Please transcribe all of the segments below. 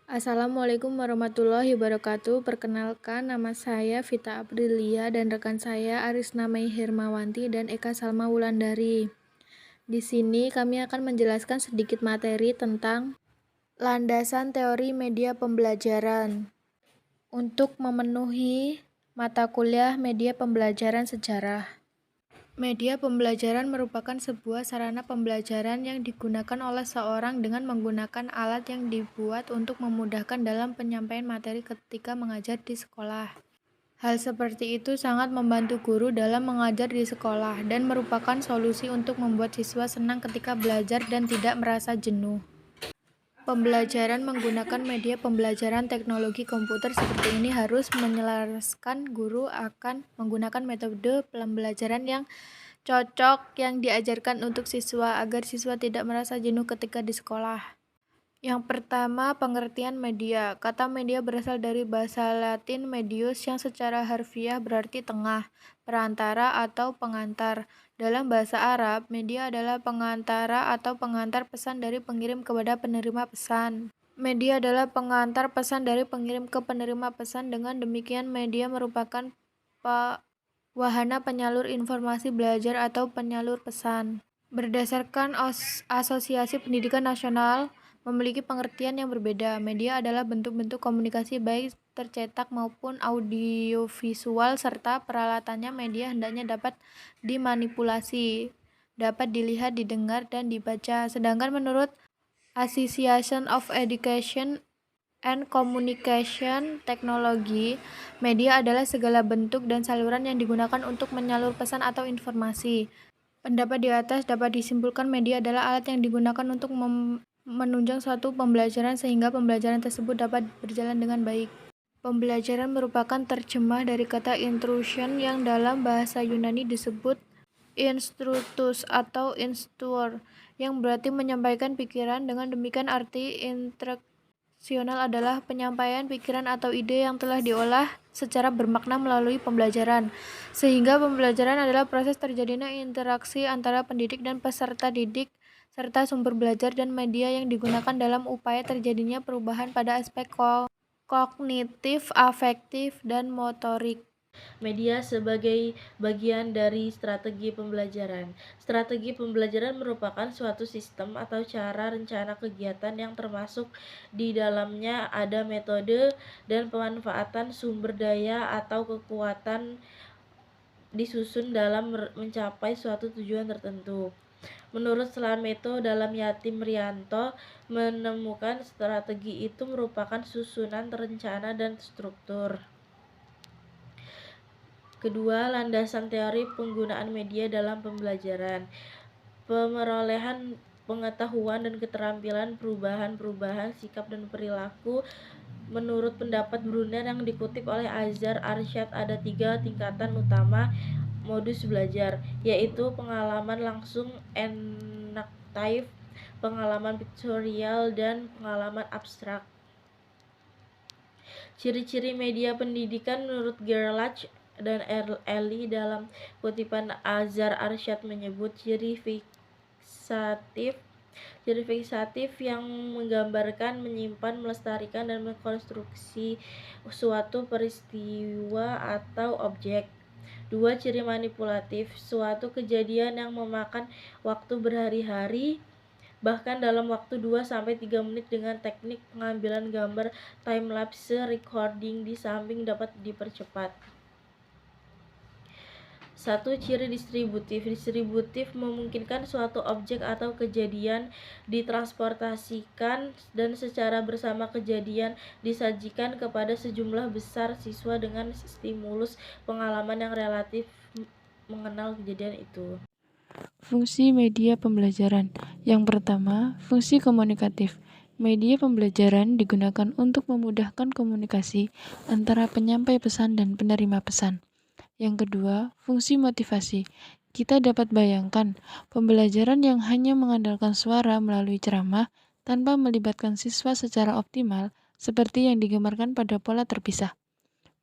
Assalamualaikum warahmatullahi wabarakatuh. Perkenalkan, nama saya Vita Aprilia dan rekan saya Arisna Mei Hermawanti dan Eka Salma Wulandari. Di sini kami akan menjelaskan sedikit materi tentang landasan teori media pembelajaran untuk memenuhi mata kuliah media pembelajaran sejarah. Media pembelajaran merupakan sebuah sarana pembelajaran yang digunakan oleh seorang dengan menggunakan alat yang dibuat untuk memudahkan dalam penyampaian materi ketika mengajar di sekolah. Hal seperti itu sangat membantu guru dalam mengajar di sekolah dan merupakan solusi untuk membuat siswa senang ketika belajar dan tidak merasa jenuh. Pembelajaran menggunakan media pembelajaran teknologi komputer seperti ini harus menyelaraskan guru akan menggunakan metode pembelajaran yang cocok yang diajarkan untuk siswa agar siswa tidak merasa jenuh ketika di sekolah. Yang pertama, pengertian media. Kata media berasal dari bahasa Latin medius yang secara harfiah berarti tengah, perantara atau pengantar. Dalam bahasa Arab, media adalah pengantara atau pengantar pesan dari pengirim kepada penerima pesan. Media adalah pengantar pesan dari pengirim ke penerima pesan. Dengan demikian, media merupakan wahana penyalur informasi belajar atau penyalur pesan. Berdasarkan Asosiasi Pendidikan Nasional, memiliki pengertian yang berbeda. Media adalah bentuk-bentuk komunikasi baik tercetak maupun audiovisual serta peralatannya. Media hendaknya dapat dimanipulasi, dapat dilihat, didengar, dan dibaca. Sedangkan menurut Association of Education and Communication Technology, media adalah segala bentuk dan saluran yang digunakan untuk menyalur pesan atau informasi. Pendapat di atas dapat disimpulkan media adalah alat yang digunakan untuk menunjang suatu pembelajaran sehingga pembelajaran tersebut dapat berjalan dengan baik. Pembelajaran merupakan terjemah dari kata intrusion yang dalam bahasa Yunani disebut instructus atau instruor, yang berarti menyampaikan pikiran. Dengan demikian arti instruksional adalah penyampaian pikiran atau ide yang telah diolah secara bermakna melalui pembelajaran, sehingga pembelajaran adalah proses terjadinya interaksi antara pendidik dan peserta didik serta sumber belajar dan media yang digunakan dalam upaya terjadinya perubahan pada aspek kognitif, afektif, dan motorik. Media sebagai bagian dari strategi pembelajaran. Strategi pembelajaran merupakan suatu sistem atau cara rencana kegiatan yang termasuk di dalamnya ada metode dan pemanfaatan sumber daya atau kekuatan disusun dalam mencapai suatu tujuan tertentu. Menurut Slameto dalam Yatim Rianto, menemukan strategi itu merupakan susunan terencana dan struktur. Kedua, landasan teori penggunaan media dalam pembelajaran. Pemerolehan pengetahuan dan keterampilan perubahan sikap dan perilaku. Menurut pendapat Brunner yang dikutip oleh Azhar Arsyad, ada 3 tingkatan utama modus belajar, yaitu pengalaman langsung enaktif, pengalaman pictorial, dan pengalaman abstrak. Ciri-ciri media pendidikan menurut Gerlach dan Eli dalam kutipan Azhar Arsyad menyebut ciri fiksatif yang menggambarkan, menyimpan, melestarikan, dan mengkonstruksi suatu peristiwa atau objek. 2. Ciri manipulatif, suatu kejadian yang memakan waktu berhari-hari, bahkan dalam waktu 2-3 menit dengan teknik pengambilan gambar time-lapse recording di samping dapat dipercepat. 1. Ciri distributif memungkinkan suatu objek atau kejadian ditransportasikan dan secara bersama kejadian disajikan kepada sejumlah besar siswa dengan stimulus pengalaman yang relatif mengenal kejadian itu. Fungsi media pembelajaran. Yang pertama, fungsi komunikatif. Media pembelajaran digunakan untuk memudahkan komunikasi antara penyampai pesan dan penerima pesan. Yang kedua, fungsi motivasi. Kita dapat bayangkan pembelajaran yang hanya mengandalkan suara melalui ceramah tanpa melibatkan siswa secara optimal seperti yang digambarkan pada pola terpisah.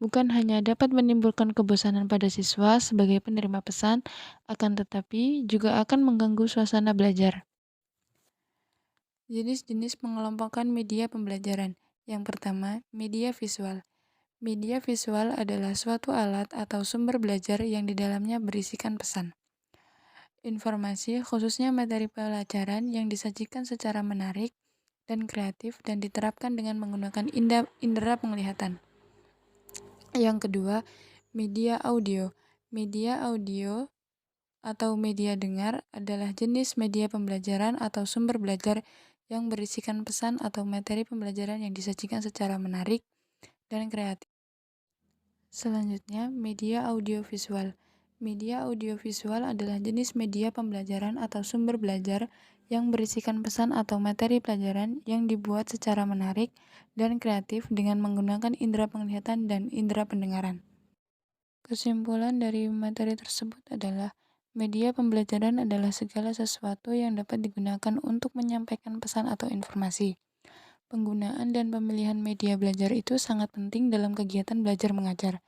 Bukan hanya dapat menimbulkan kebosanan pada siswa sebagai penerima pesan, akan tetapi juga akan mengganggu suasana belajar. Jenis-jenis pengelompokan media pembelajaran. Yang pertama, media visual. Media visual adalah suatu alat atau sumber belajar yang di dalamnya berisikan pesan. Informasi, khususnya materi pelajaran yang disajikan secara menarik dan kreatif dan diterapkan dengan menggunakan indera penglihatan. Yang kedua, media audio. Media audio atau media dengar adalah jenis media pembelajaran atau sumber belajar yang berisikan pesan atau materi pembelajaran yang disajikan secara menarik dan kreatif. Selanjutnya, media audiovisual. Media audiovisual adalah jenis media pembelajaran atau sumber belajar yang berisikan pesan atau materi pelajaran yang dibuat secara menarik dan kreatif dengan menggunakan indera penglihatan dan indera pendengaran. Kesimpulan dari materi tersebut adalah media pembelajaran adalah segala sesuatu yang dapat digunakan untuk menyampaikan pesan atau informasi. Penggunaan dan pemilihan media belajar itu sangat penting dalam kegiatan belajar mengajar.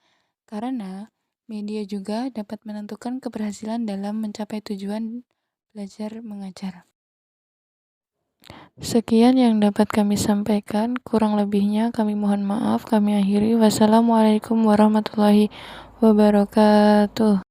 Karena media juga dapat menentukan keberhasilan dalam mencapai tujuan belajar mengajar. Sekian yang dapat kami sampaikan, kurang lebihnya kami mohon maaf, kami akhiri. Wassalamualaikum warahmatullahi wabarakatuh.